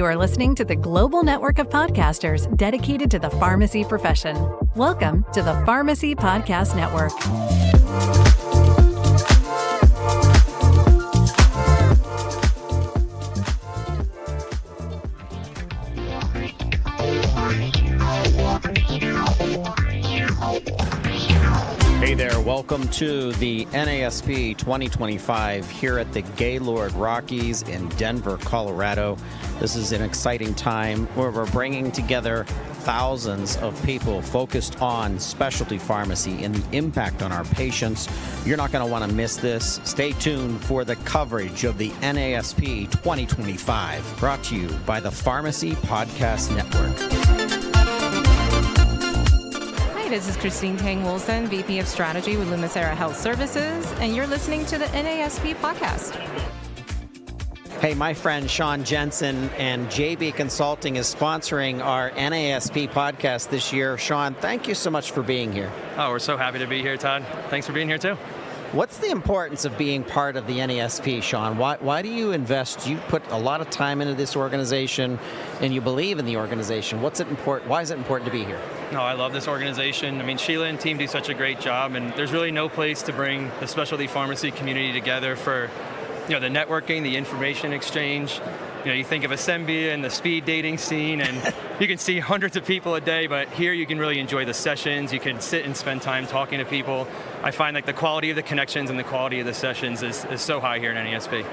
You are listening to the global network of podcasters dedicated to the pharmacy profession. Welcome to the Pharmacy Podcast Network. Hey there, welcome to the NASP 2025 here at the Gaylord Rockies in Denver, Colorado. This is an exciting time where we're bringing together thousands of people focused on specialty pharmacy and the impact on our patients. You're not going to want to miss this. Stay tuned for the coverage of the NASP 2025, brought to you by the Pharmacy Podcast Network. This is Christine Tang Wilson, VP of Strategy with Lumicera Health Services, and you're listening to the NASP podcast. Hey, my friend Sean Jensen and JB Consulting is sponsoring our NASP podcast this year. Sean, thank you so much for being here. Oh, we're so happy to be here, Todd. Thanks for being here, too. What's the importance of being part of the NASP, Sean? Why do you invest? You put a lot of time into this organization, and you believe in the organization. What's it important? Why is it important to be here? No, I love this organization. I mean, Sheila and team do such a great job, and there's really no place to bring the specialty pharmacy community together for, the networking, the information exchange. You think of Assembia and the speed dating scene, and you can see hundreds of people a day, but here you can really enjoy the sessions. You can sit and spend time talking to people. I find like the quality of the connections and the quality of the sessions is so high here in NASP.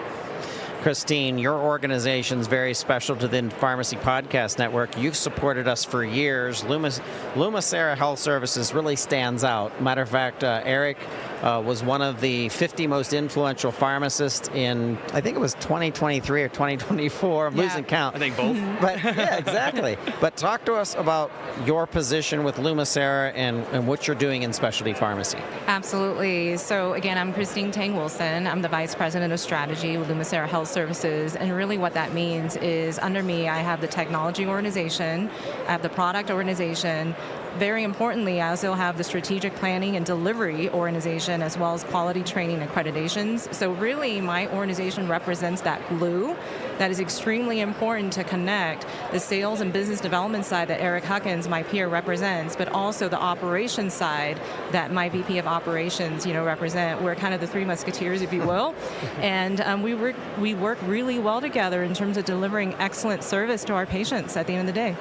Christine, your organization is very special to the Pharmacy Podcast Network. You've supported us for years. Lumicera Health Services really stands out. Matter of fact, Eric was one of the 50 most influential pharmacists in, I think it was 2023 or 2024. I'm losing count. I think both. But yeah, exactly. But talk to us about your position with Lumicera and what you're doing in specialty pharmacy. Absolutely. So again, I'm Christine Tang Wilson. I'm the Vice President of Strategy with Lumicera Health Services, and really what that means is under me I have the technology organization, I have the product organization. Very importantly, I also have the strategic planning and delivery organization, as well as quality training accreditations. So really, my organization represents that glue that is extremely important to connect the sales and business development side that Eric Huckins, my peer, represents, but also the operations side that my VP of operations, represent. We're kind of the three musketeers, if you will. And we work really well together in terms of delivering excellent service to our patients at the end of the day.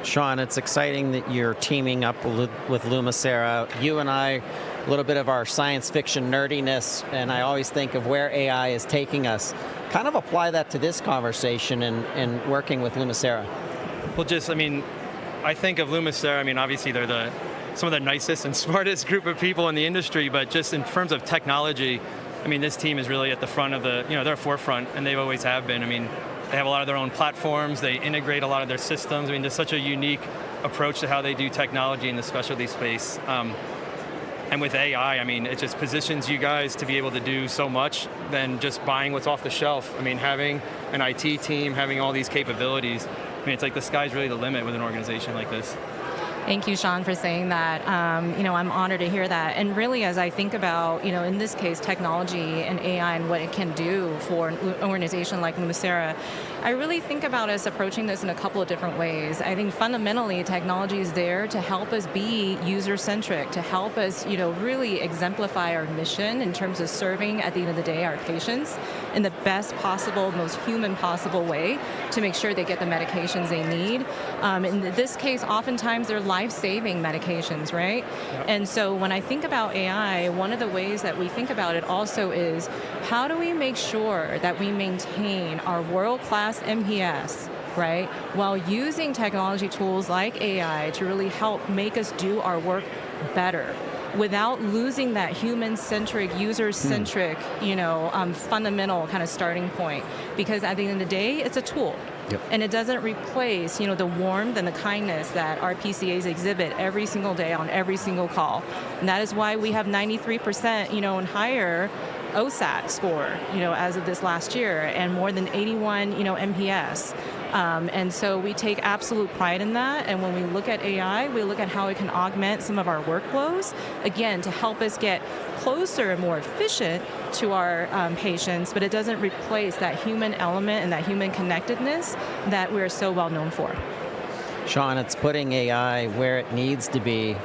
Sean, it's exciting that you're teaming up with Lumicera. You and I, a little bit of our science fiction nerdiness, and I always think of where AI is taking us. Kind of apply that to this conversation and working with Lumicera. Well, I think of Lumicera, obviously they're some of the nicest and smartest group of people in the industry, but just in terms of technology, this team is really at the front of they're forefront, and they always have been. They have a lot of their own platforms. They integrate a lot of their systems. There's such a unique approach to how they do technology in the specialty space. And with AI, it just positions you guys to be able to do so much than just buying what's off the shelf. Having an IT team, having all these capabilities, it's like the sky's really the limit with an organization like this. Thank you, Sean, for saying that. I'm honored to hear that. And really, as I think about, in this case, technology and AI and what it can do for an organization like Lumicera, I really think about us approaching this in a couple of different ways. I think fundamentally, technology is there to help us be user-centric, to help us, really exemplify our mission in terms of serving, at the end of the day, our patients in the best possible, most human possible way to make sure they get the medications they need. In this case, oftentimes they're life-saving medications, right? Yep. And so when I think about AI, one of the ways that we think about it also is how do we make sure that we maintain our world-class NPS, right, while using technology tools like AI to really help make us do our work better without losing that human-centric, user-centric, fundamental kind of starting point. Because at the end of the day, it's a tool. Yep. And it doesn't replace, the warmth and the kindness that our PCAs exhibit every single day on every single call. And that is why we have 93%, and higher OSAT score, as of this last year, and more than 81, NPS. And so we take absolute pride in that. And when we look at AI, we look at how it can augment some of our workflows, again, to help us get closer and more efficient to our patients, but it doesn't replace that human element and that human connectedness that we're so well known for. Sean, it's putting AI where it needs to be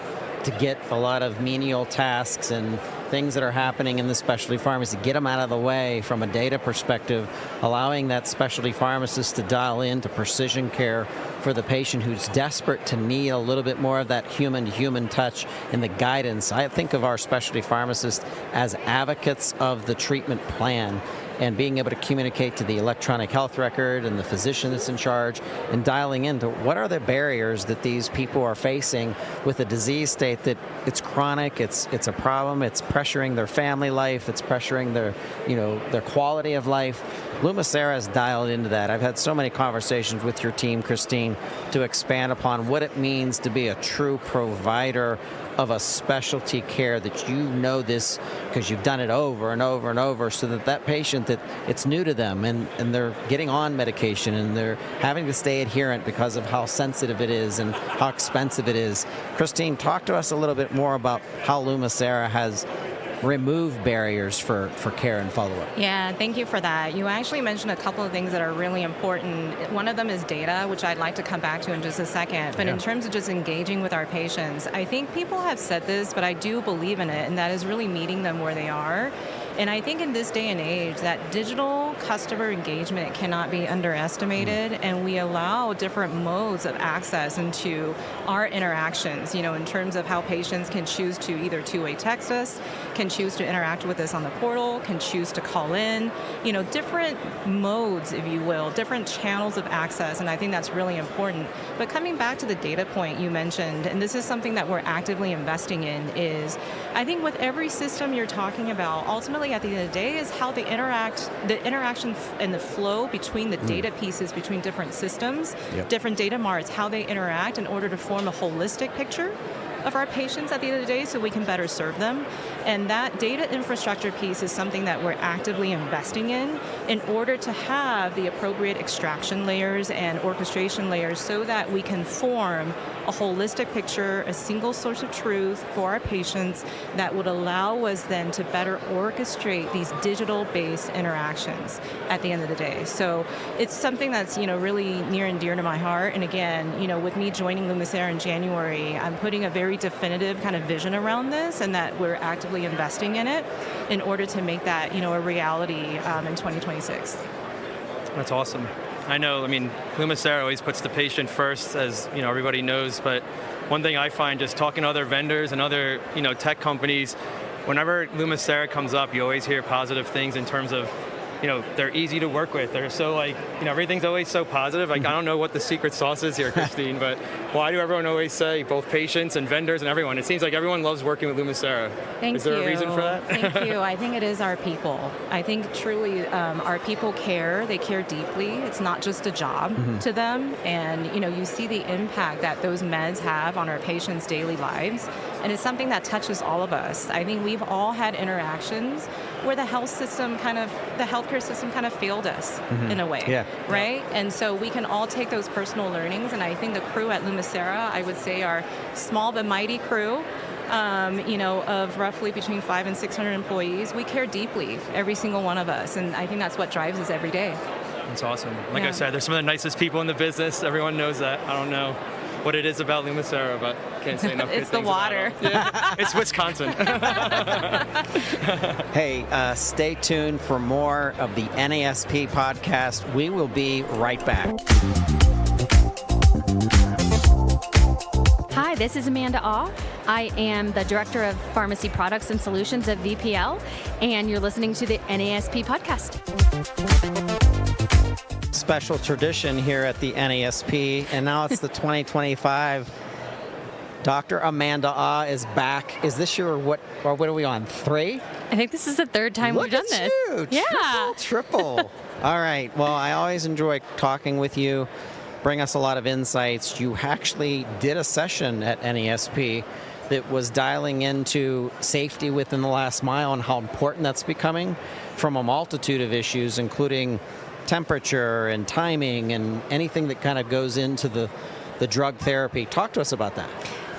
to get a lot of menial tasks and things that are happening in the specialty pharmacy, get them out of the way from a data perspective, allowing that specialty pharmacist to dial into precision care for the patient who's desperate to need a little bit more of that human-to-human touch and the guidance. I think of our specialty pharmacists as advocates of the treatment plan, and being able to communicate to the electronic health record and the physician that's in charge, and dialing into what are the barriers that these people are facing with a disease state that it's chronic, it's a problem, it's pressuring their family life, it's pressuring their quality of life. Lumicera has dialed into that. I've had so many conversations with your team, Christine, to expand upon what it means to be a true provider of a specialty care, that you know this because you've done it over and over and over, so that patient, that it's new to them and they're getting on medication and they're having to stay adherent because of how sensitive it is and how expensive it is. Christine, talk to us a little bit more about how Lumicera has remove barriers for care and follow-up. Yeah, thank you for that. You actually mentioned a couple of things that are really important. One of them is data, which I'd like to come back to in just a second. But in terms of just engaging with our patients, I think people have said this, but I do believe in it, and that is really meeting them where they are. And I think in this day and age, that digital customer engagement cannot be underestimated, and we allow different modes of access into our interactions, in terms of how patients can choose to either two-way text us, can choose to interact with us on the portal, can choose to call in, different modes, if you will, different channels of access, and I think that's really important. But coming back to the data point you mentioned, and this is something that we're actively investing in, is I think with every system you're talking about, ultimately at the end of the day is how the interaction and the flow between the data pieces between different systems, different data marts, how they interact in order to form a holistic picture of our patients at the end of the day so we can better serve them. And that data infrastructure piece is something that we're actively investing in order to have the appropriate extraction layers and orchestration layers so that we can form a holistic picture, a single source of truth for our patients that would allow us then to better orchestrate these digital-based interactions at the end of the day. So it's something that's, really near and dear to my heart. And again, with me joining Lumicera in January, I'm putting a very definitive kind of vision around this, and that we're actively investing in it in order to make that, a reality in 2026. That's awesome. I know, Lumicera always puts the patient first, as everybody knows, but one thing I find just talking to other vendors and other tech companies, whenever Lumicera comes up, you always hear positive things in terms of they're easy to work with. They're so everything's always so positive. I don't know what the secret sauce is here, Christine, but why do everyone always say, both patients and vendors and everyone, it seems like everyone loves working with Lumicera. Is there a reason for that? Thank you. I think it is our people. I think truly our people care. They care deeply. It's not just a job to them. And, you see the impact that those meds have on our patients' daily lives. And it's something that touches all of us. I think we've all had interactions where the healthcare system kind of failed us in a way, right? And so we can all take those personal learnings, and I think the crew at Lumicera, I would say, are small but mighty crew, of roughly between 500 and 600 employees. We care deeply, every single one of us, and I think that's what drives us every day. That's awesome. Like I said, they're some of the nicest people in the business. Everyone knows that. I don't know what it is about Lumicera, but can't say enough good things. It's the water. It's Wisconsin. Hey, stay tuned for more of the NASP podcast. We will be right back. Hi, this is Amanda Ah. I am the Director of Pharmacy Products and Solutions at VPL, and you're listening to the NASP podcast. Special tradition here at the NASP, and now it's the 2025. Dr. Amanda Ah is back. Is this your what are we on, 3? I think this is the 3rd time we've done this. Look at you! Triple. All right. Well, I always enjoy talking with you. Bring us a lot of insights. You actually did a session at NASP that was dialing into safety within the last mile and how important that's becoming from a multitude of issues, including temperature and timing and anything that kind of goes into the drug therapy. Talk to us about that.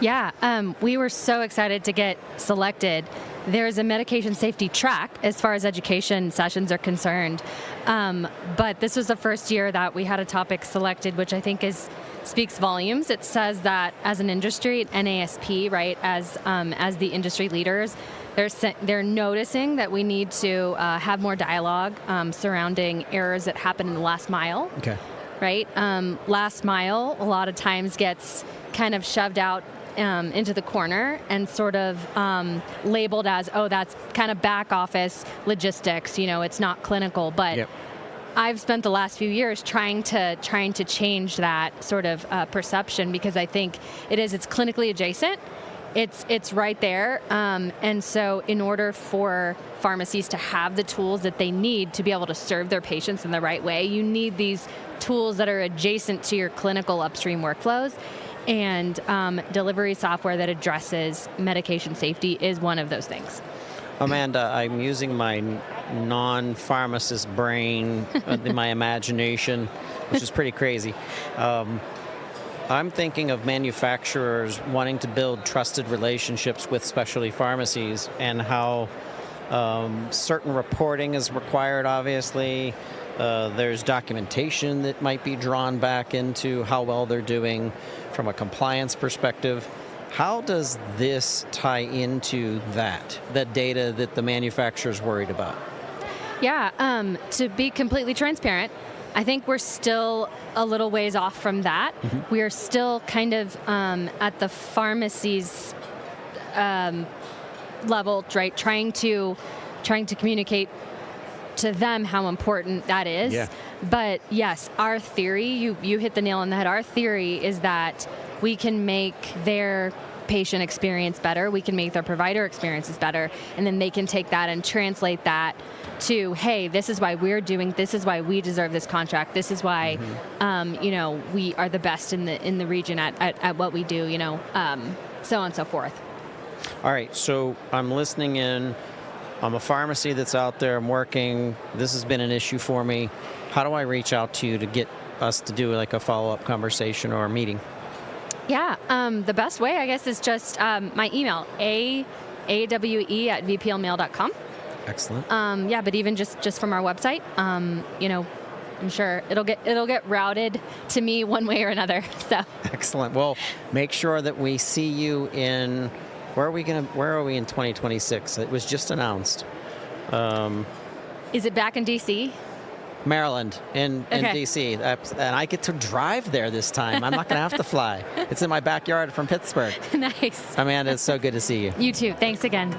Yeah, we were so excited to get selected there's a medication safety track as far as education sessions are concerned. But this was the first year that we had a topic selected, which I think speaks volumes. It says that as an industry, NASP, right, as the industry leaders, they're noticing that we need to have more dialogue surrounding errors that happen in the last mile. Okay. Right? Last mile a lot of times gets kind of shoved out into the corner and sort of labeled as, oh, that's kind of back office logistics, it's not clinical. But yep. I've spent the last few years trying to change that sort of perception, because I think it's clinically adjacent. It's right there. And so in order for pharmacies to have the tools that they need to be able to serve their patients in the right way, you need these tools that are adjacent to your clinical upstream workflows. And delivery software that addresses medication safety is one of those things. Amanda, I'm using my non-pharmacist brain, my imagination, which is pretty crazy. I'm thinking of manufacturers wanting to build trusted relationships with specialty pharmacies, and how certain reporting is required, obviously. There's documentation that might be drawn back into how well they're doing from a compliance perspective. How does this tie into the data that the manufacturer's worried about? Yeah, to be completely transparent, I think we're still a little ways off from that. Mm-hmm. We are still kind of at the pharmacy's level, right? Trying to communicate to them how important that is. Yeah. But yes, our theory, you hit the nail on the head. Our theory is that we can make their patient experience better, we can make their provider experiences better, and then they can take that and translate that to, hey, this is why we're doing, this is why we deserve this contract, this is why we are the best in the region at what we do, so on and so forth. All right, so I'm listening in. I'm a pharmacy that's out there, I'm working, this has been an issue for me. How do I reach out to you to get us to do like a follow-up conversation or a meeting? Yeah, the best way, I guess, is just my email, awe@vplmail.com. Excellent. But even just from our website, I'm sure it'll get routed to me one way or another. So excellent. Well, make sure that we see you in. Where are we in 2026? It was just announced. Is it back in D.C.? Maryland, in D.C. And I get to drive there this time. I'm not going to have to fly. It's in my backyard from Pittsburgh. Nice. Amanda, it's so good to see you. You too. Thanks again.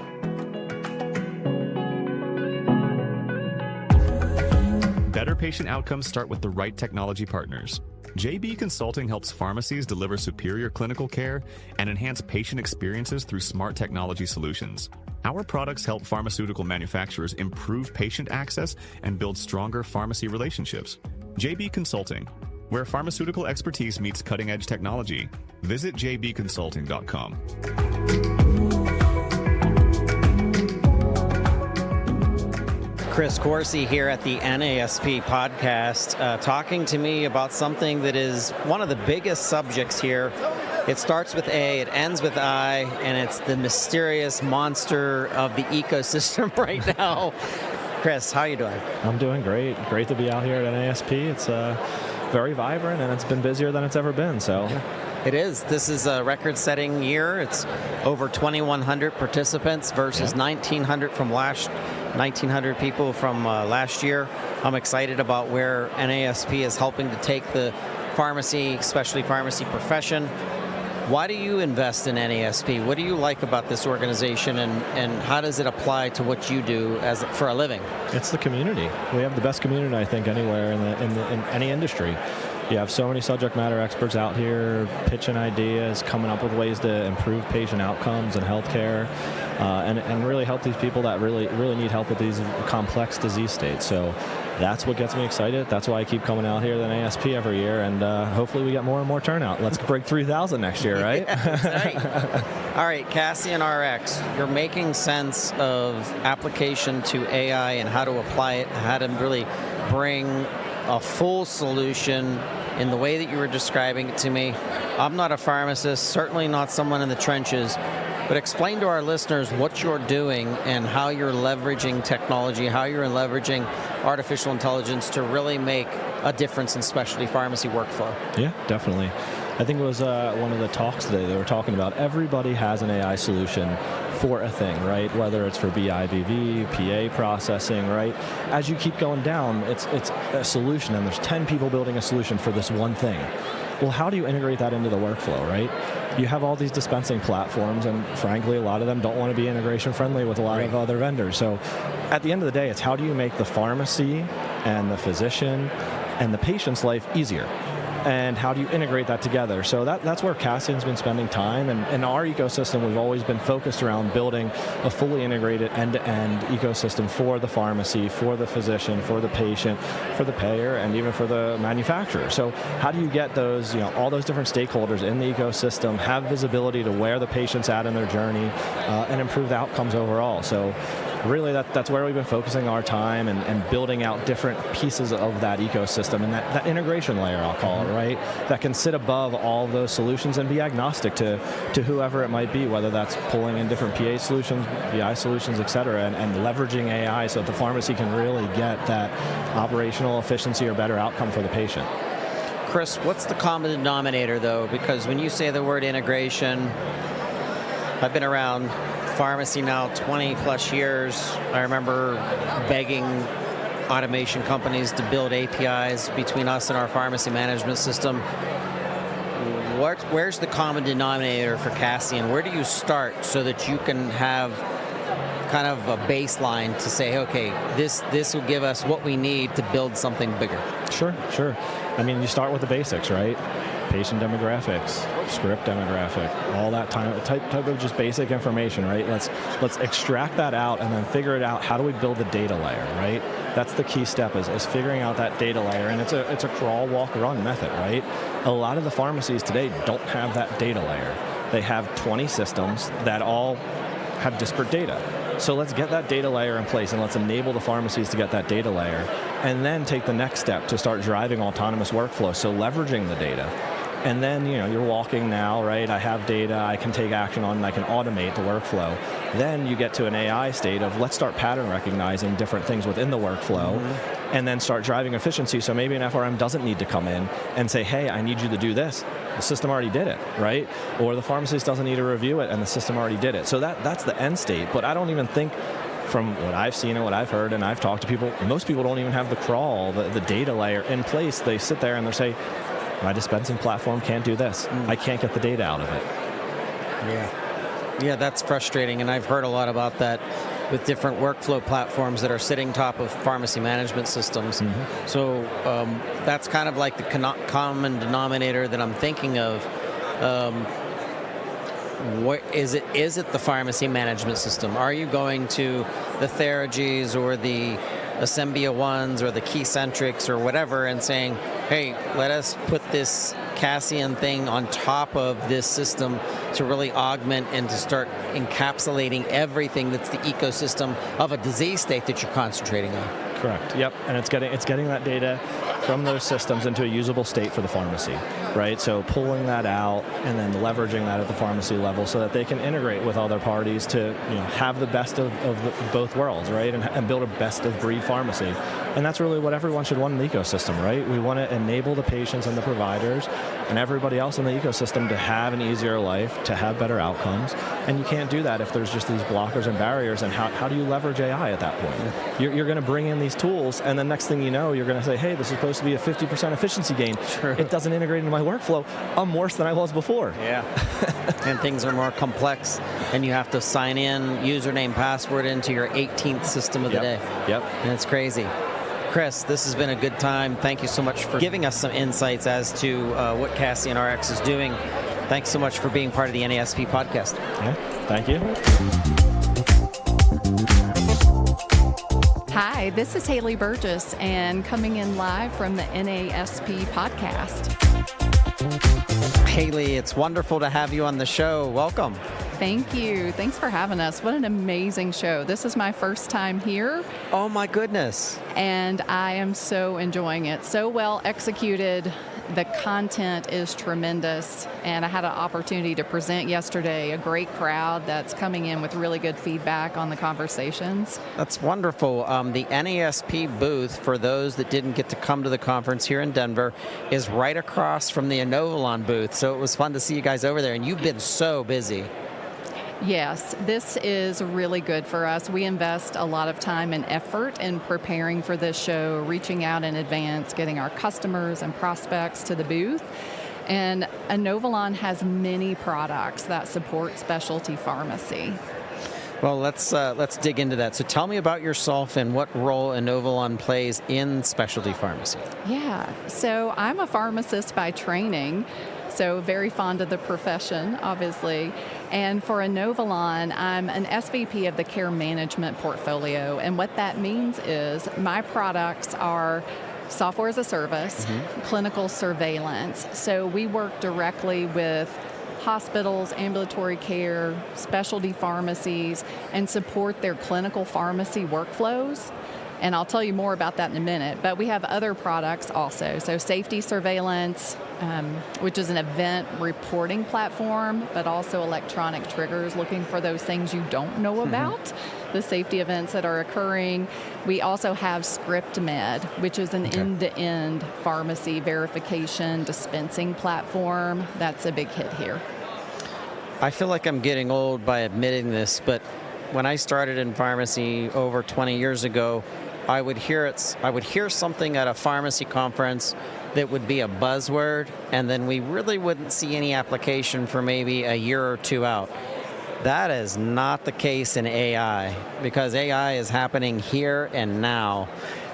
Better patient outcomes start with the right technology partners. JB Consulting helps pharmacies deliver superior clinical care and enhance patient experiences through smart technology solutions. Our products help pharmaceutical manufacturers improve patient access and build stronger pharmacy relationships. JB Consulting, where pharmaceutical expertise meets cutting-edge technology. Visit jbconsulting.com. Chris Corsi here at the NASP podcast, talking to me about something that is one of the biggest subjects here. It starts with A, it ends with I, and it's the mysterious monster of the ecosystem right now. Chris, how are you doing? I'm doing great. Great to be out here at NASP. It's very vibrant, and it's been busier than it's ever been. So. Yeah. It is. This is a record-setting year. It's over 2,100 participants versus 1,900 people from last year. I'm excited about where NASP is helping to take the pharmacy, especially pharmacy profession. Why do you invest in NASP? What do you like about this organization, and how does it apply to what you do for a living? It's the community. We have the best community, I think, anywhere in any industry. You have so many subject matter experts out here pitching ideas, coming up with ways to improve patient outcomes and healthcare, and really help these people that really need help with these complex disease states. So that's what gets me excited. That's why I keep coming out here to the NASP every year, and hopefully we get more and more turnout. Let's break 3,000 next year, right? Yeah, right. All right, CassianRx, you're making sense of application to AI and how to apply it, how to really bring a full solution in the way that you were describing it to me. I'm not a pharmacist, certainly not someone in the trenches. but explain to our listeners what you're doing and how you're leveraging technology, how you're leveraging artificial intelligence to really make a difference in specialty pharmacy workflow. Yeah, definitely. I think it was one of the talks today they were talking about everybody has an AI solution for a thing, right? Whether it's for BIVV, PA processing, right? As you keep going down, it's a solution, and there's 10 people building a solution for this one thing. Well, how do you integrate that into the workflow, right? You have all these dispensing platforms, and frankly, a lot of them don't want to be integration friendly with a lot of other vendors. So at the end of the day, it's how do you make the pharmacy and the physician and the patient's life easier? And how do you integrate that together? So that's where Cassian's been spending time. And in our ecosystem, we've always been focused around building a fully integrated end-to-end ecosystem for the pharmacy, for the physician, for the patient, for the payer, and even for the manufacturer. So how do you get those, all those different stakeholders in the ecosystem, have visibility to where the patient's at in their journey, and improve the outcomes overall? So really that's where we've been focusing our time and building out different pieces of that ecosystem and that integration layer, I'll call it, right? That can sit above all of those solutions and be agnostic to whoever it might be, whether that's pulling in different PA solutions, BI solutions, et cetera, and leveraging AI so that the pharmacy can really get that operational efficiency or better outcome for the patient. Chris, what's the common denominator, though? Because when you say the word integration, I've been around pharmacy now 20 plus years. I remember begging automation companies to build APIs between us and our pharmacy management system. Where's the common denominator for Cassian? Where do you start so that you can have kind of a baseline to say, okay, this will give us what we need to build something bigger? Sure. I mean, you start with the basics, right? Patient demographics, script demographic, all that type of just basic information, right? Let's extract that out and then figure it out. How do we build the data layer, right? That's the key step is figuring out that data layer, and it's a crawl, walk, run method, right? A lot of the pharmacies today don't have that data layer. They have 20 systems that all have disparate data. So let's get that data layer in place and let's enable the pharmacies to get that data layer and then take the next step to start driving autonomous workflow. So leveraging the data. And then, you're walking now, right? I have data, I can take action on, and I can automate the workflow. Then you get to an AI state of let's start pattern recognizing different things within the workflow and then start driving efficiency. So maybe an FRM doesn't need to come in and say, hey, I need you to do this. The system already did it, right? Or the pharmacist doesn't need to review it and the system already did it. So that's the end state. But I don't even think, from what I've seen and what I've heard and I've talked to people, most people don't even have the crawl, the data layer in place. They sit there and they say, my dispensing platform can't do this. I can't get the data out of it. Yeah, that's frustrating, and I've heard a lot about that with different workflow platforms that are sitting top of pharmacy management systems. So that's kind of like the common denominator that I'm thinking of. What is it? Is it the pharmacy management system? Are you going to the Theragies or the Assembia ones or the Keycentrics or whatever and saying, hey, let us put this Cassian thing on top of this system to really augment and to start encapsulating everything that's the ecosystem of a disease state that you're concentrating on? Correct. Yep. And it's getting that data from those systems into a usable state for the pharmacy, right? So pulling that out and then leveraging that at the pharmacy level so that they can integrate with other parties to have the best of both worlds, right? And build a best of breed pharmacy. And that's really what everyone should want in the ecosystem, right? We want to enable the patients and the providers and everybody else in the ecosystem to have an easier life, to have better outcomes. And you can't do that if there's just these blockers and barriers. And how do you leverage AI at that point? You're going to bring in these tools, and the next thing you know, you're going to say, hey, this is supposed to be a 50% efficiency gain. True. It doesn't integrate into my workflow. I'm worse than I was before. Yeah. And things are more complex, and you have to sign in, username, password into your 18th system of the day. Yep. And it's crazy. Chris, this has been a good time. Thank you so much for giving us some insights as to what CassianRx is doing. Thanks so much for being part of the NASP podcast. Yeah, thank you. Hi, this is Hayley Burgess, and coming in live from the NASP podcast. Hayley, it's wonderful to have you on the show. Welcome. Thank you. Thanks for having us. What an amazing show. This is my first time here. Oh, my goodness. And I am so enjoying it. So well executed The content is tremendous, and I had an opportunity to present yesterday. A great crowd that's coming in with really good feedback on the conversations. That's wonderful. The NASP booth, for those that didn't get to come to the conference here in Denver, is right across from the Inovalon booth. So it was fun to see you guys over there, and you've been so busy. Yes, this is really good for us. We invest a lot of time and effort in preparing for this show, reaching out in advance, getting our customers and prospects to the booth. And Inovalon has many products that support specialty pharmacy. Well, let's dig into that. So tell me about yourself and what role Inovalon plays in specialty pharmacy. Yeah, so I'm a pharmacist by training, so very fond of the profession, obviously. And for Inovalon, I'm an SVP of the care management portfolio. And what that means is my products are software as a service, clinical surveillance. So we work directly with hospitals, ambulatory care, specialty pharmacies, and support their clinical pharmacy workflows. And I'll tell you more about that in a minute. But we have other products also. So safety surveillance, which is an event reporting platform, but also electronic triggers, looking for those things you don't know about, the safety events that are occurring. We also have ScriptMed, which is an end-to-end pharmacy verification dispensing platform. That's a big hit here. I feel like I'm getting old by admitting this, but when I started in pharmacy over 20 years ago, I would hear something at a pharmacy conference that would be a buzzword, and then we really wouldn't see any application for maybe a year or two out. That is not the case in AI, because AI is happening here and now.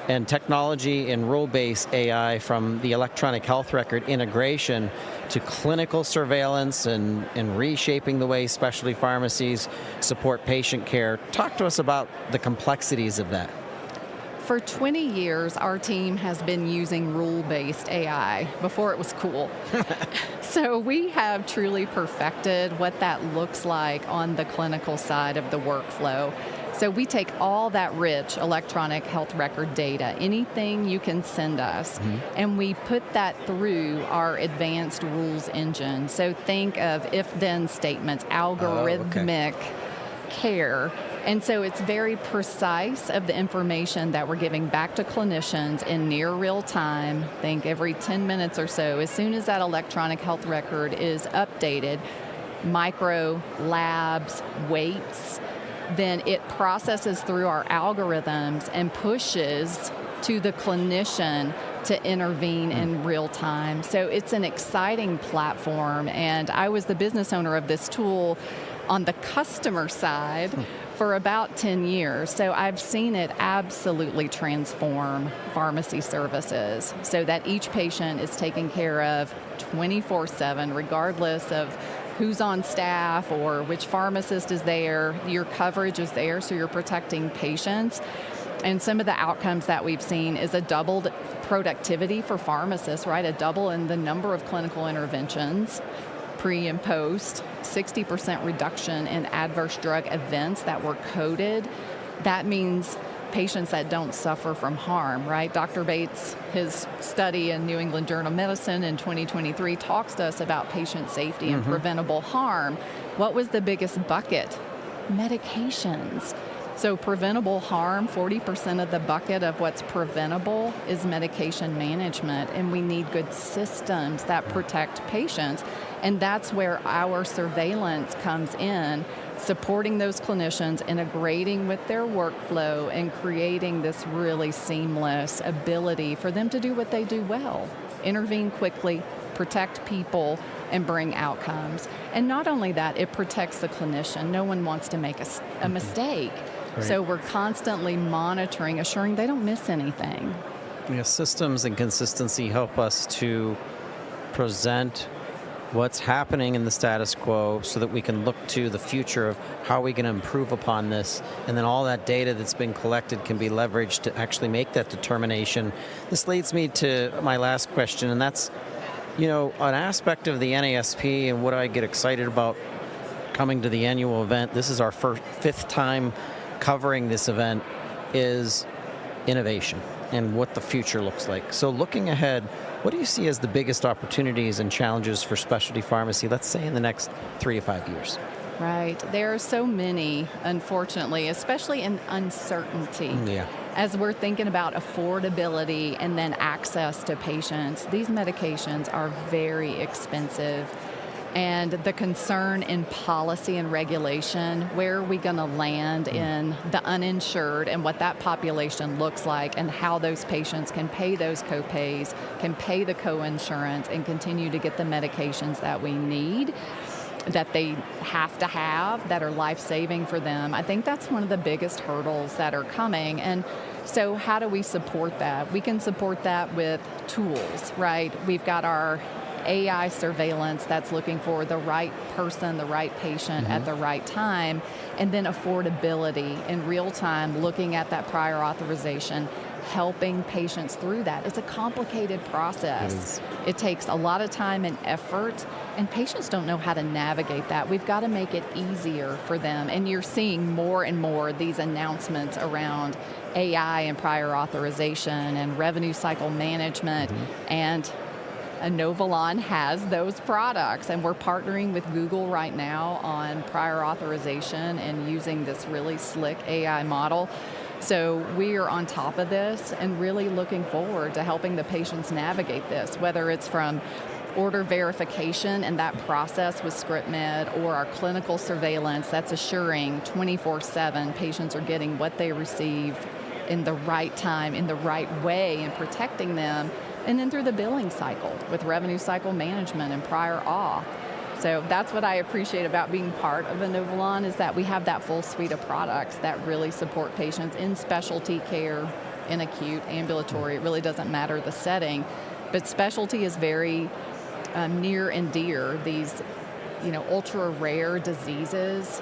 And technology and rule-based AI, from the electronic health record integration to clinical surveillance and reshaping the way specialty pharmacies support patient care. Talk to us about the complexities of that. For 20 years, our team has been using rule-based AI before it was cool. So we have truly perfected what that looks like on the clinical side of the workflow. So we take all that rich electronic health record data, anything you can send us, and we put that through our advanced rules engine. So think of if-then statements, algorithmic care. And so it's very precise of the information that we're giving back to clinicians in near real time. Think every 10 minutes or so, as soon as that electronic health record is updated, micro labs, weights, then it processes through our algorithms and pushes to the clinician to intervene in real time. So it's an exciting platform, and I was the business owner of this tool on the customer side for about 10 years. So I've seen it absolutely transform pharmacy services so that each patient is taken care of 24/7, regardless of who's on staff or which pharmacist is there. Your coverage is there, so you're protecting patients. And some of the outcomes that we've seen is a doubled productivity for pharmacists, right? A double in the number of clinical interventions, pre and post, 60% reduction in adverse drug events that were coded. That means patients that don't suffer from harm, right? Dr. Bates, his study in New England Journal of Medicine in 2023 talks to us about patient safety and preventable harm. What was the biggest bucket? Medications. So preventable harm, 40% of the bucket of what's preventable is medication management, and we need good systems that protect patients. And that's where our surveillance comes in, supporting those clinicians, integrating with their workflow, and creating this really seamless ability for them to do what they do well, intervene quickly, protect people, and bring outcomes. And not only that, it protects the clinician. No one wants to make a mistake. Right. So we're constantly monitoring, assuring they don't miss anything. Yeah, systems and consistency help us to present what's happening in the status quo so that we can look to the future of how we can improve upon this. And then all that data that's been collected can be leveraged to actually make that determination. This leads me to my last question, and that's, an aspect of the NASP and what I get excited about coming to the annual event. This is our fifth time covering this event, is innovation and what the future looks like. So looking ahead, what do you see as the biggest opportunities and challenges for specialty pharmacy, let's say in the next 3 to 5 years? Right. There are so many, unfortunately, especially in uncertainty. Yeah. As we're thinking about affordability and then access to patients, these medications are very expensive. And the concern in policy and regulation, where are we going to land in the uninsured and what that population looks like and how those patients can pay those copays, can pay the coinsurance, and continue to get the medications that we need, that they have to have, that are life-saving for them. I think that's one of the biggest hurdles that are coming. And so how do we support that? We can support that with tools, right? We've got our AI surveillance that's looking for the right person, the right patient at the right time, and then affordability in real time, looking at that prior authorization, helping patients through that. It's a complicated process. It takes a lot of time and effort, and patients don't know how to navigate that. We've got to make it easier for them, and you're seeing more and more these announcements around AI and prior authorization and revenue cycle management, and Inovalon has those products, and we're partnering with Google right now on prior authorization and using this really slick AI model. So we are on top of this and really looking forward to helping the patients navigate this, whether it's from order verification and that process with ScriptMed, or our clinical surveillance that's assuring 24/7 patients are getting what they receive in the right time, in the right way, and protecting them. And then through the billing cycle with revenue cycle management and prior auth. So that's what I appreciate about being part of Inovalon, is that we have that full suite of products that really support patients in specialty care, in acute, ambulatory. It really doesn't matter the setting. But specialty is very near and dear. These ultra rare diseases,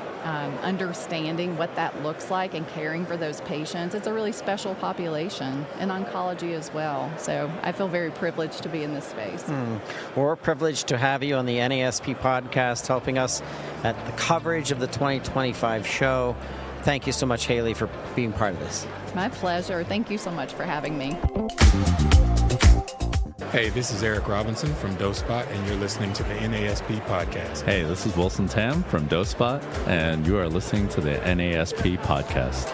understanding what that looks like and caring for those patients. It's a really special population, and oncology as well. So I feel very privileged to be in this space. We're privileged to have you on the NASP podcast, helping us at the coverage of the 2025 show. Thank you so much, Hayley, for being part of this. My pleasure. Thank you so much for having me. Hey, this is Eric Robinson from DoseSpot, and you're listening to the NASP podcast. Hey, this is Wilson Tam from DoseSpot, and you are listening to the NASP podcast.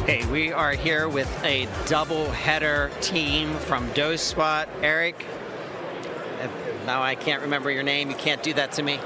Hey, we are here with a double-header team from DoseSpot. Eric, now I can't remember your name. You can't do that to me.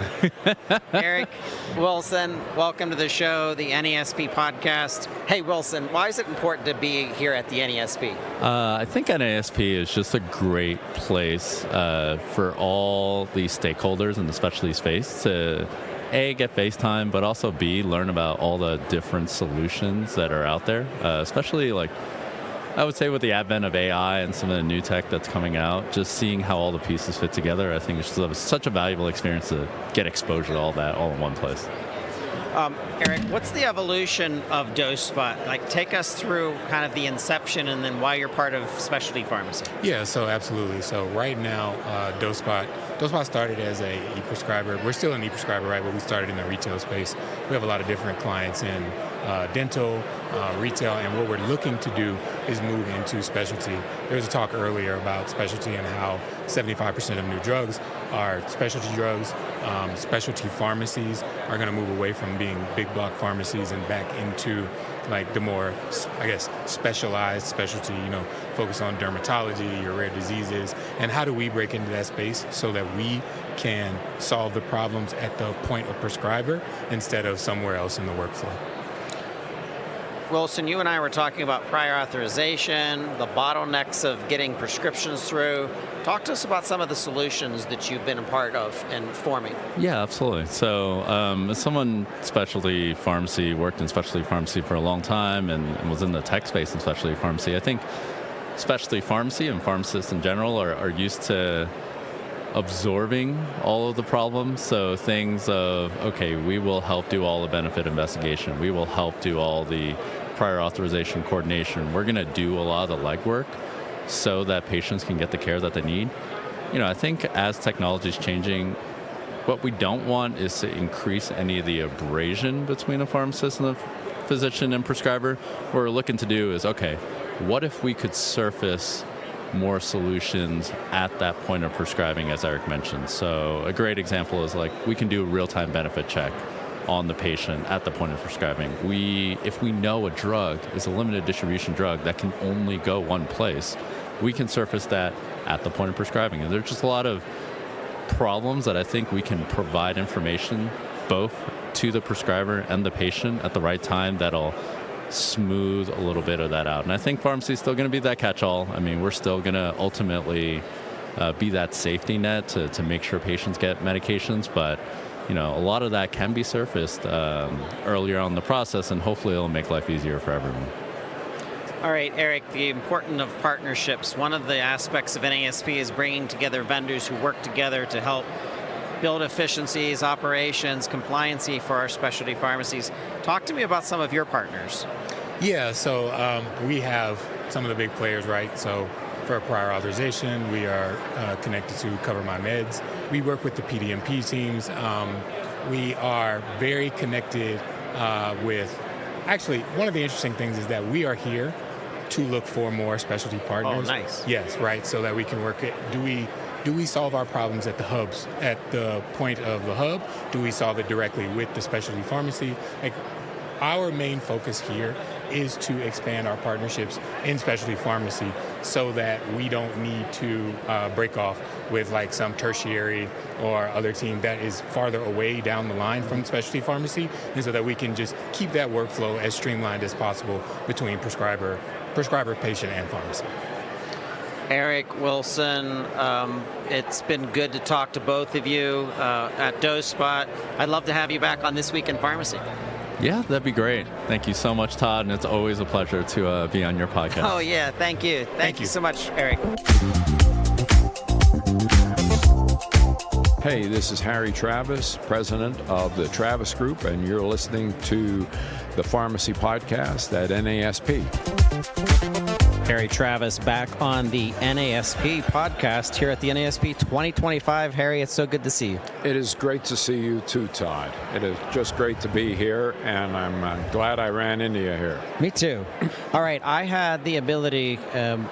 Eric Wilson, welcome to the show, the NASP podcast. Hey, Wilson, why is it important to be here at the NASP? I think NASP is just a great place for all the stakeholders in the specialty space to A, get face time, but also B, learn about all the different solutions that are out there, especially like I would say with the advent of AI and some of the new tech that's coming out, just seeing how all the pieces fit together, I think it's such a valuable experience to get exposure to all that all in one place. Eric, what's the evolution of DoseSpot? Like, take us through kind of the inception and then why you're part of specialty pharmacy. Yeah, so absolutely. So right now, DoseSpot started as a e-prescriber. We're still an e-prescriber, right? But we started in the retail space. We have a lot of different clients in dental, retail, and what we're looking to do is move into specialty. There was a talk earlier about specialty and how 75% of new drugs are specialty drugs. Specialty pharmacies are going to move away from being big block pharmacies and back into like the more, I guess, specialized specialty, focus on dermatology or rare diseases. And how do we break into that space so that we can solve the problems at the point of prescriber instead of somewhere else in the workflow? Wilson, you and I were talking about prior authorization, the bottlenecks of getting prescriptions through. Talk to us about some of the solutions that you've been a part of and forming. Yeah, absolutely. So as someone specialty pharmacy, worked in specialty pharmacy for a long time and was in the tech space in specialty pharmacy, I think specialty pharmacy and pharmacists in general are used to absorbing all of the problems. So things of, okay, we will help do all the benefit investigation. We will help do all the prior authorization coordination. We're going to do a lot of the legwork so that patients can get the care that they need. I think as technology is changing, what we don't want is to increase any of the abrasion between a pharmacist and a physician and prescriber. What we're looking to do is, okay, what if we could surface more solutions at that point of prescribing, as Eric mentioned. So a great example is like we can do a real-time benefit check on the patient at the point of prescribing. If we know a drug is a limited distribution drug that can only go one place, we can surface that at the point of prescribing. And there's just a lot of problems that I think we can provide information both to the prescriber and the patient at the right time that'll smooth a little bit of that out. And I think pharmacy is still going to be that catch-all. I mean, we're still going to ultimately be that safety net to make sure patients get medications, but a lot of that can be surfaced earlier on in the process, and hopefully it'll make life easier for everyone. All right, Eric, the importance of partnerships. One of the aspects of NASP is bringing together vendors who work together to help build efficiencies, operations, compliancy for our specialty pharmacies. Talk to me about some of your partners. Yeah, so we have some of the big players, right? So for prior authorization, we are connected to Cover My Meds. We work with the PDMP teams. We are very connected with, actually, one of the interesting things is that we are here to look for more specialty partners. Oh, nice. Yes, right, so that we can work it. Do we solve our problems at the hubs, at the point of the hub? Do we solve it directly with the specialty pharmacy? Like, our main focus here is to expand our partnerships in specialty pharmacy so that we don't need to break off with like some tertiary or other team that is farther away down the line from specialty pharmacy, and so that we can just keep that workflow as streamlined as possible between prescriber, patient, and pharmacy. Eric, Wilson, it's been good to talk to both of you at DoseSpot. I'd love to have you back on This Week in Pharmacy. Yeah, that'd be great. Thank you so much, Todd, and it's always a pleasure to be on your podcast. Oh, yeah, thank you. Thank you so much, Eric. Hey, this is Harry Travis, president of the Travis Group, and you're listening to the Pharmacy Podcast at NASP. Harry Travis back on the NASP podcast here at the NASP 2025. Harry, it's so good to see you. It is great to see you too, Todd. It is just great to be here, and I'm glad I ran into you here. Me too. All right, I had the ability,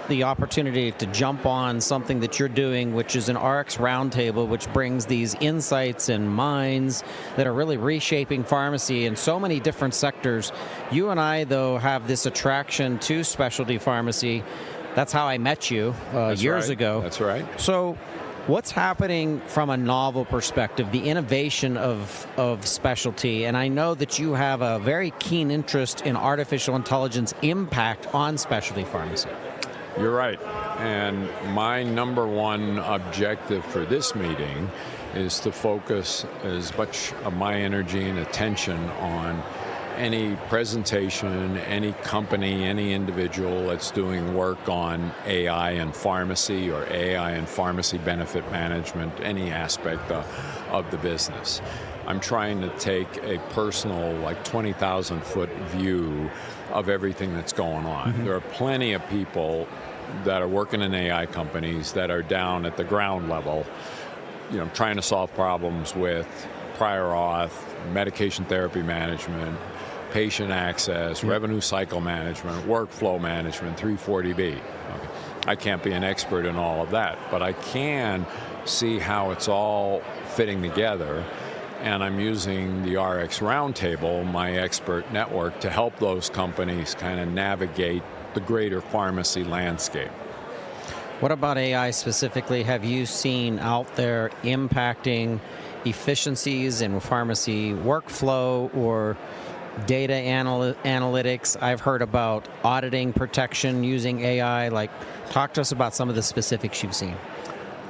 the opportunity to jump on something that you're doing, which is an RX roundtable, which brings these insights and minds that are really reshaping pharmacy in so many different sectors. You and I, though, have this attraction to specialty pharmacy. That's how I met you years ago. That's right. So what's happening from a novel perspective, the innovation of specialty? And I know that you have a very keen interest in artificial intelligence impact on specialty pharmacy. You're right. And my number one objective for this meeting is to focus as much of my energy and attention on any presentation, any company, any individual that's doing work on AI and pharmacy or AI and pharmacy benefit management, any aspect of the business. I'm trying to take a personal, like 20,000-foot view of everything that's going on. Mm-hmm. There are plenty of people that are working in AI companies that are down at the ground level, trying to solve problems with prior auth, medication therapy management, patient access, revenue cycle management, workflow management, 340B. I can't be an expert in all of that, but I can see how it's all fitting together, and I'm using the RX Roundtable, my expert network, to help those companies kind of navigate the greater pharmacy landscape. What about AI specifically have you seen out there impacting efficiencies in pharmacy workflow or data analytics? I've heard about auditing protection using AI. Talk to us about some of the specifics you've seen.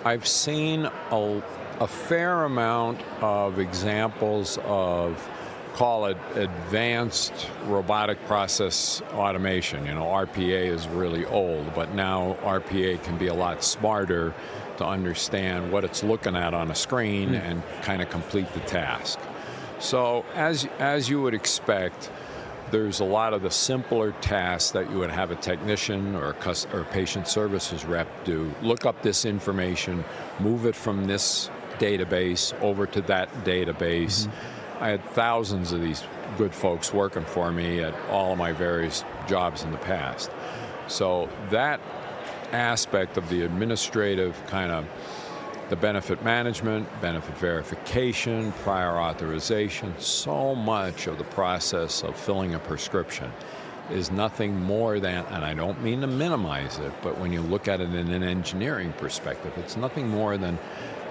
I've seen a fair amount of examples of, call it, advanced robotic process automation. RPA is really old, but now RPA can be a lot smarter to understand what it's looking at on a screen and kind of complete the task. So as you would expect, there's a lot of the simpler tasks that you would have a technician or a patient services rep do. Look up this information, move it from this database over to that database. Mm-hmm. I had thousands of these good folks working for me at all of my various jobs in the past. So that aspect of the administrative kind of the benefit management, benefit verification, prior authorization, so much of the process of filling a prescription is nothing more than, and I don't mean to minimize it, but when you look at it in an engineering perspective, it's nothing more than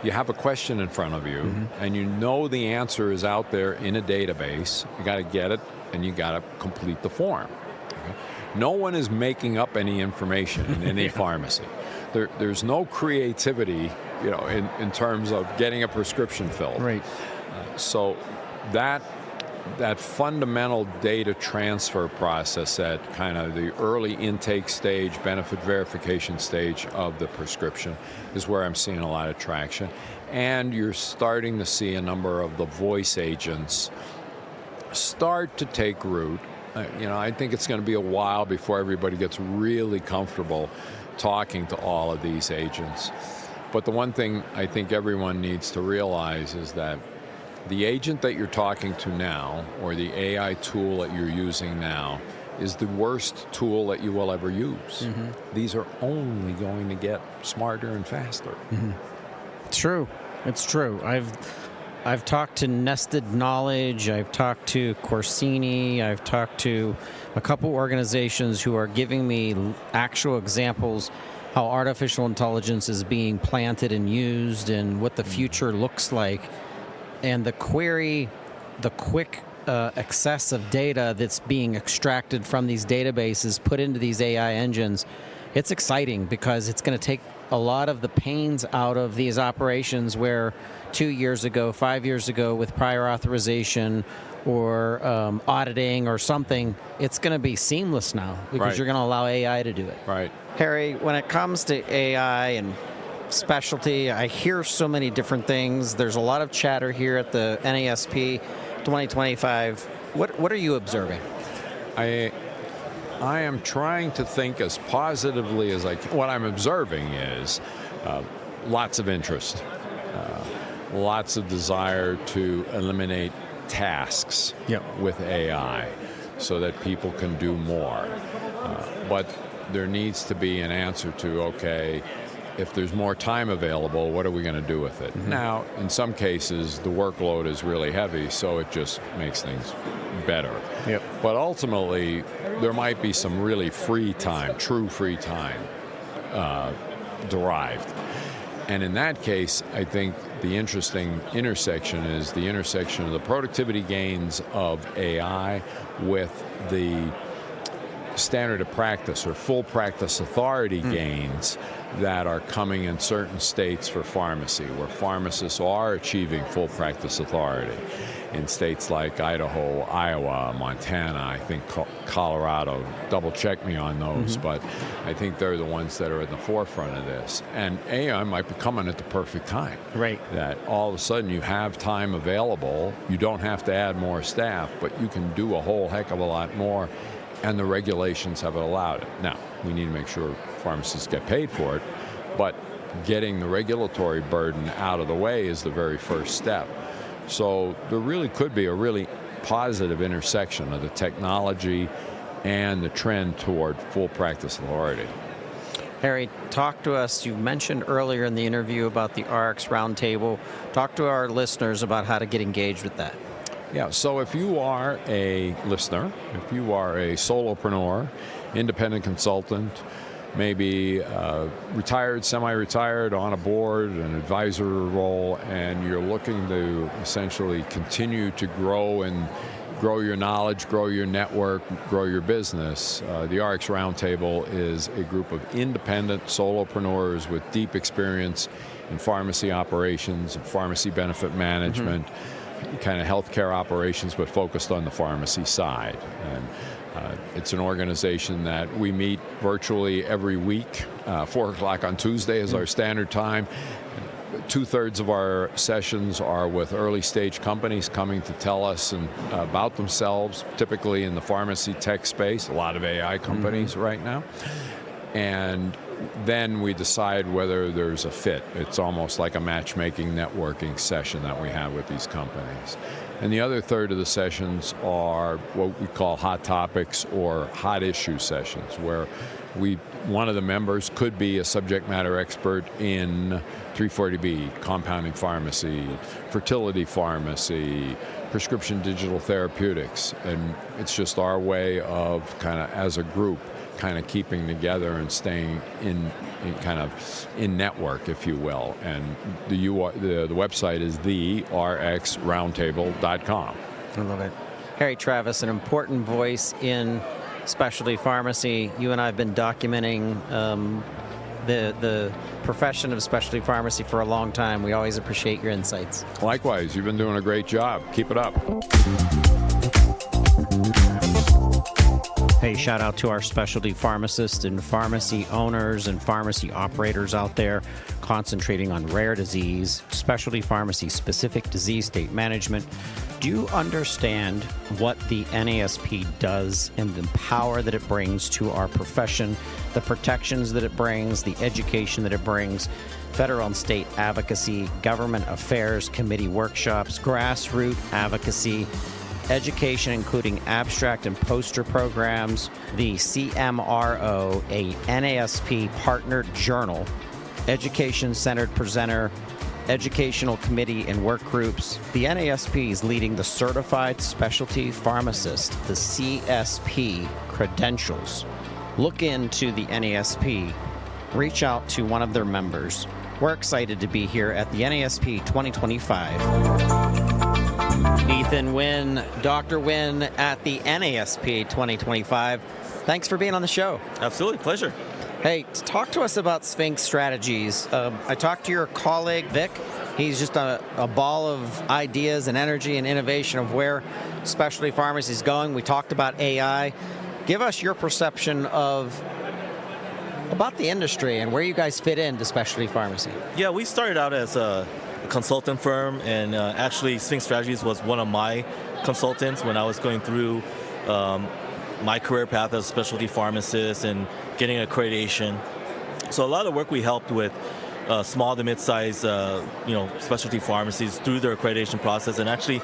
you have a question in front of you, and you know the answer is out there in a database. You got to get it, and you got to complete the form. Okay? No one is making up any information in any pharmacy. There's no creativity, in terms of getting a prescription filled. Right. So that fundamental data transfer process at kind of the early intake stage, benefit verification stage of the prescription is where I'm seeing a lot of traction. And you're starting to see a number of the voice agents start to take root. I think it's going to be a while before everybody gets really comfortable talking to all of these agents. But the one thing I think everyone needs to realize is that the agent that you're talking to now, or the AI tool that you're using now, is the worst tool that you will ever use. These are only going to get smarter and faster. It's true. It's true. I've talked to Nested Knowledge, I've talked to Corsini, I've talked to a couple organizations who are giving me actual examples how artificial intelligence is being planted and used and what the future looks like. And the quick excess of data that's being extracted from these databases, put into these AI engines, it's exciting because it's going to take a lot of the pains out of these operations where 2 years ago, 5 years ago, with prior authorization or auditing or something, it's going to be seamless now because you're going to allow AI to do it. Right. Harry, when it comes to AI and specialty, I hear so many different things. There's a lot of chatter here at the NASP 2025. What are you observing? I am trying to think as positively as I can. What I'm observing is lots of interest, lots of desire to eliminate tasks with AI so that people can do more. But there needs to be an answer to, okay, if there's more time available, what are we going to do with it? Now, in some cases, the workload is really heavy, so it just makes things better. But ultimately, there might be some really free time, true free time derived. And in that case, I think the interesting intersection is the intersection of the productivity gains of AI with the standard of practice or full practice authority gains that are coming in certain states for pharmacy, where pharmacists are achieving full practice authority. In states like Idaho, Iowa, Montana, I think Colorado, double check me on those, but I think they're the ones that are at the forefront of this. And AI might be coming at the perfect time. Right. That all of a sudden you have time available, you don't have to add more staff, but you can do a whole heck of a lot more, and the regulations have allowed it. Now, we need to make sure pharmacists get paid for it, but getting the regulatory burden out of the way is the very first step. So there really could be a really positive intersection of the technology and the trend toward full practice authority. Harry, talk to us. You mentioned earlier in the interview about the RX Roundtable. Talk to our listeners about how to get engaged with that. Yeah, so if you are a listener, if you are a solopreneur, independent consultant, maybe retired, semi-retired, on a board, an advisor role, and you're looking to essentially continue to grow and grow your knowledge, grow your network, grow your business, the RX Roundtable is a group of independent solopreneurs with deep experience in pharmacy operations and pharmacy benefit management, kind of healthcare operations, but focused on the pharmacy side. And it's an organization that we meet virtually every week. 4 o'clock on Tuesday is our standard time. 2/3 of our sessions are with early stage companies coming to tell us about themselves, typically in the pharmacy tech space, a lot of AI companies right now. And then we decide whether there's a fit. It's almost like a matchmaking networking session that we have with these companies. And the other third of the sessions are what we call hot topics or hot issue sessions, where one of the members could be a subject matter expert in 340B, compounding pharmacy, fertility pharmacy, prescription digital therapeutics. And it's just our way of kind of, as a group, kind of keeping together and staying in network, if you will. And the website is therxroundtable.com. I love it. Harry Travis, an important voice in specialty pharmacy. You and I have been documenting the profession of specialty pharmacy for a long time. We always appreciate your insights. Likewise, you've been doing a great job. Keep it up. Hey, shout out to our specialty pharmacists and pharmacy owners and pharmacy operators out there concentrating on rare disease, specialty pharmacy specific disease state management. Do you understand what the NASP does and the power that it brings to our profession, the protections that it brings, the education that it brings, federal and state advocacy, government affairs committee workshops, grassroots advocacy, education including abstract and poster programs, the CMRO, a NASP partnered journal, education-centered presenter, educational committee and work groups. The NASP is leading the Certified Specialty Pharmacist, the CSP credentials. Look into the NASP. Reach out to one of their members. We're excited to be here at the NASP 2025. Ethan Wynn, Dr. Wynn at the NASP 2025. Thanks for being on the show. Absolutely, pleasure. Hey, talk to us about Sphinx strategies. I talked to your colleague, Vic. He's just a ball of ideas and energy and innovation of where specialty pharmacy is going. We talked about AI. Give us your perception about the industry and where you guys fit into specialty pharmacy. Yeah, we started out as a consultant firm, and actually Sphinx Strategies was one of my consultants when I was going through my career path as a specialty pharmacist and getting accreditation. So a lot of the work we helped with small to mid-sized specialty pharmacies through their accreditation process and actually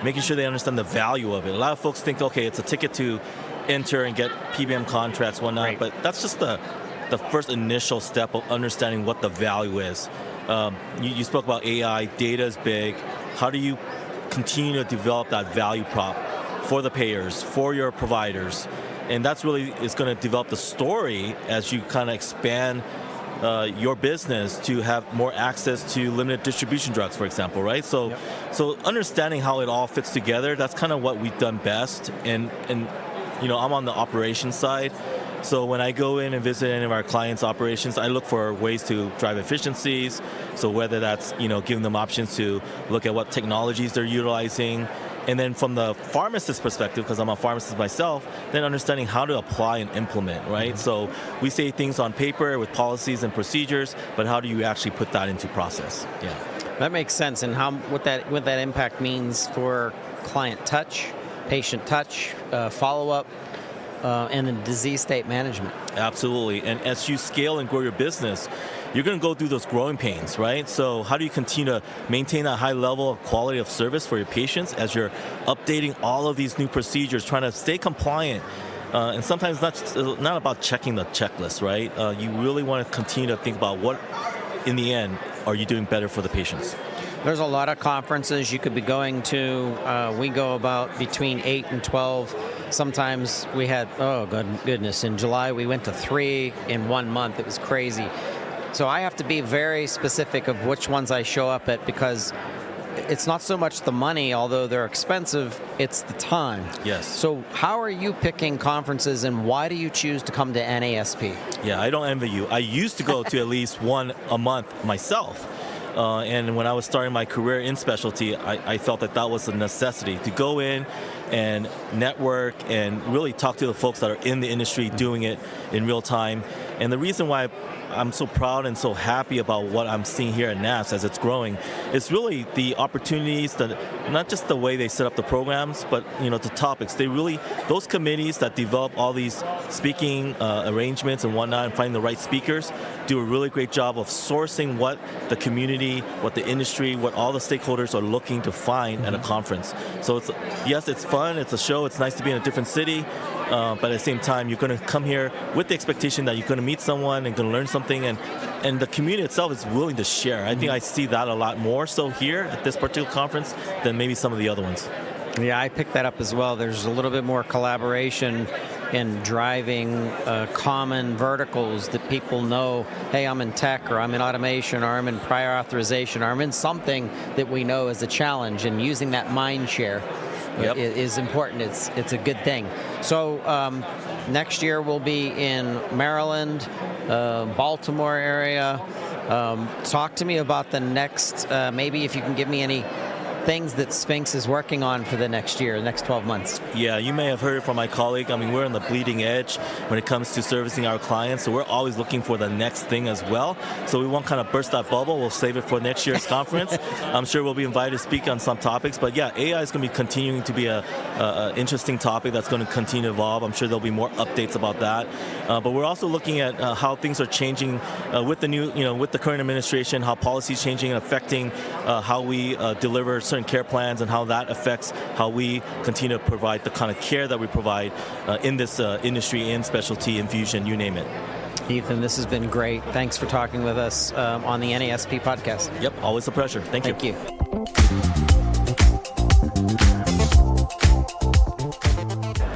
making sure they understand the value of it. A lot of folks think, okay, it's a ticket to enter and get PBM contracts, whatnot, right. But that's just the first initial step of understanding what the value is. You spoke about AI, data is big. How do you continue to develop that value prop for the payers, for your providers? And that's really is going to develop the story as you kind of expand your business to have more access to limited distribution drugs, for example, right? So, yep. So understanding how it all fits together, that's kind of what we've done best. And I'm on the operations side. So when I go in and visit any of our clients' operations, I look for ways to drive efficiencies. So whether that's, giving them options to look at what technologies they're utilizing. And then from the pharmacist perspective, because I'm a pharmacist myself, then understanding how to apply and implement, right? Mm-hmm. So we say things on paper with policies and procedures, but how do you actually put that into process? Yeah. That makes sense. And what that impact means for client touch, patient touch, follow-up, and then disease state management. Absolutely. And as you scale and grow your business, you're going to go through those growing pains, right? So how do you continue to maintain that high level of quality of service for your patients as you're updating all of these new procedures, trying to stay compliant? And sometimes not about checking the checklist, right? You really want to continue to think about what, in the end, are you doing better for the patients? There's a lot of conferences you could be going to. We go about between 8 and 12. Sometimes we had, goodness, in July we went to 3 in 1 month. It was crazy. So I have to be very specific of which ones I show up at, because it's not so much the money, although they're expensive, it's the time. Yes. So how are you picking conferences, and why do you choose to come to NASP? Yeah, I don't envy you. I used to go to at least one a month myself. And when I was starting my career in specialty, I felt that was a necessity to go in, and network and really talk to the folks that are in the industry doing it in real time. And the reason why I'm so proud and so happy about what I'm seeing here at NASP as it's growing is really the opportunities, that not just the way they set up the programs, but the topics. Those committees that develop all these speaking arrangements and whatnot and finding the right speakers do a really great job of sourcing what the community, what the industry, what all the stakeholders are looking to find at a conference. So it's fun, it's a show, it's nice to be in a different city. But at the same time, you're going to come here with the expectation that you're going to meet someone and going to learn something, and the community itself is willing to share. I think I see that a lot more so here at this particular conference than maybe some of the other ones. Yeah, I picked that up as well. There's a little bit more collaboration in driving common verticals that people know, hey, I'm in tech, or I'm in automation, or I'm in prior authorization, or I'm in something that we know is a challenge, and using that mind share is important. It's a good thing. So next year we'll be in Maryland, Baltimore area. Talk to me about the next, maybe if you can give me any things that Sphinx is working on for the next year, the next 12 months. Yeah, you may have heard it from my colleague. I mean, we're on the bleeding edge when it comes to servicing our clients, so we're always looking for the next thing as well. So we won't kind of burst that bubble. We'll save it for next year's conference. I'm sure we'll be invited to speak on some topics, but yeah, AI is going to be continuing to be a interesting topic that's going to continue to evolve. I'm sure there'll be more updates about that. But we're also looking at how things are changing with the new, with the current administration, how policy is changing and affecting how we deliver certain care plans, and how that affects how we continue to provide the kind of care that we provide in this industry, in specialty, infusion, you name it. Ethan, this has been great. Thanks for talking with us on the NASP podcast. Yep, always a pleasure. Thank you. Thank you.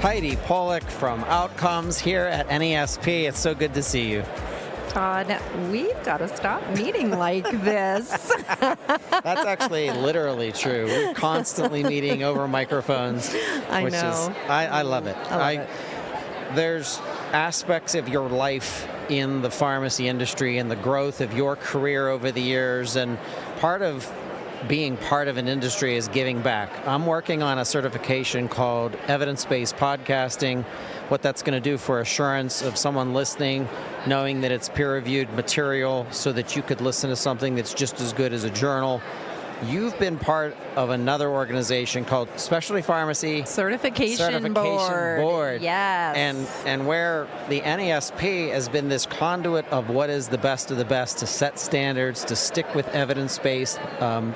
Heidi Polleck from Outcomes here at NASP. It's so good to see you. Todd, we've got to stop meeting like this. That's actually literally true. We're constantly meeting over microphones. I know. I love it. I love it. There's aspects of your life in the pharmacy industry and the growth of your career over the years, and part of being part of an industry is giving back. I'm working on a certification called Evidence-Based Podcasting. What that's going to do for assurance of someone listening, knowing that it's peer-reviewed material so that you could listen to something that's just as good as a journal. You've been part of another organization called Specialty Pharmacy Certification Board. Yes. And where the NASP has been this conduit of what is the best of the best to set standards, to stick with evidence-based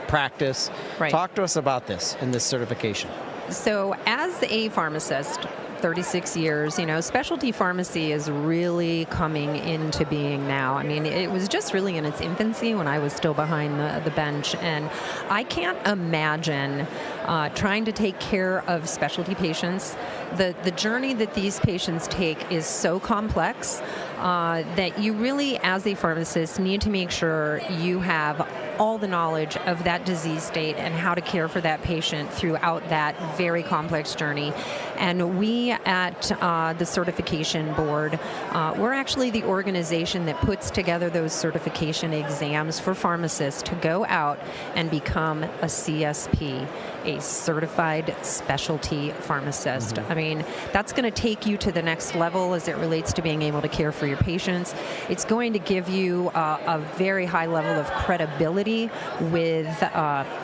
practice. Right. Talk to us about this in this certification. So as a pharmacist, 36 years, specialty pharmacy is really coming into being now. I mean, it was just really in its infancy when I was still behind the bench, and I can't imagine trying to take care of specialty patients. The journey that these patients take is so complex that you really, as a pharmacist, need to make sure you have all the knowledge of that disease state and how to care for that patient throughout that very complex journey. And we at the certification board, we're actually the organization that puts together those certification exams for pharmacists to go out and become a CSP, a certified specialty pharmacist. Mm-hmm. I mean, that's going to take you to the next level as it relates to being able to care for your patients. It's going to give you a very high level of credibility with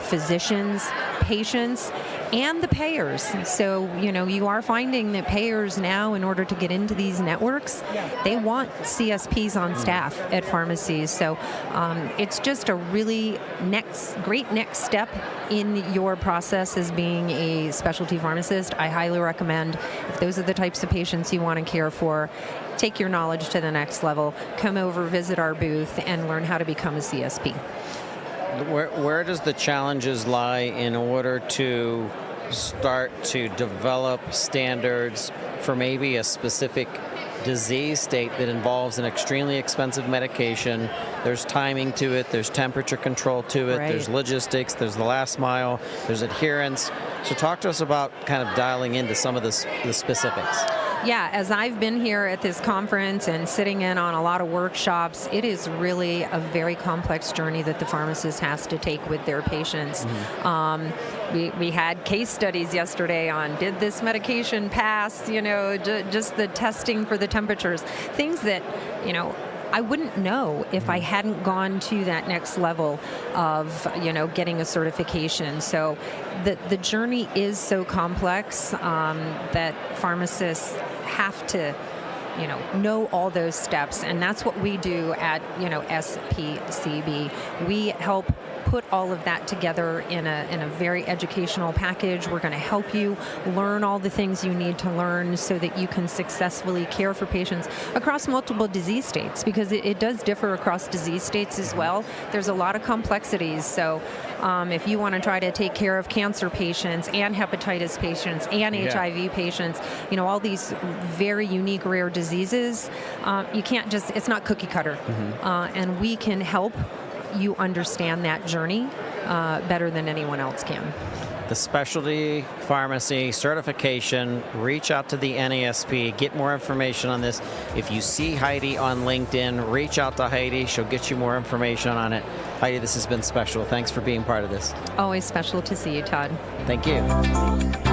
physicians, patients, and the payers. So, you are finding that payers now, in order to get into these networks, they want CSPs on staff at pharmacies. So it's just a really great next step in your process as being a specialty pharmacist. I highly recommend, if those are the types of patients you want to care for, take your knowledge to the next level, come over, visit our booth, and learn how to become a CSP. Where does the challenges lie in order to start to develop standards for maybe a specific disease state that involves an extremely expensive medication? There's timing to it, there's temperature control to it, There's logistics, there's the last mile, there's adherence. So talk to us about kind of dialing into some of the specifics. Yeah, as I've been here at this conference and sitting in on a lot of workshops, it is really a very complex journey that the pharmacist has to take with their patients. We had case studies yesterday on did this medication pass, just the testing for the temperatures, things that, I wouldn't know if I hadn't gone to that next level of, getting a certification. So the journey is so complex that pharmacists have to, know all those steps. And that's what we do at, SPCB. We help put all of that together in a very educational package. We're going to help you learn all the things you need to learn so that you can successfully care for patients across multiple disease states, because it does differ across disease states as well. There's a lot of complexities. So if you want to try to take care of cancer patients and hepatitis patients and HIV patients, all these very unique rare diseases, you can't it's not cookie cutter. And we can help you understand that journey better than anyone else can. The specialty pharmacy certification, reach out to the NASP, get more information on this. If you see Heidi on LinkedIn, reach out to Heidi. She'll get you more information on it. Heidi, this has been special. Thanks for being part of this. Always special to see you, Todd. Thank you.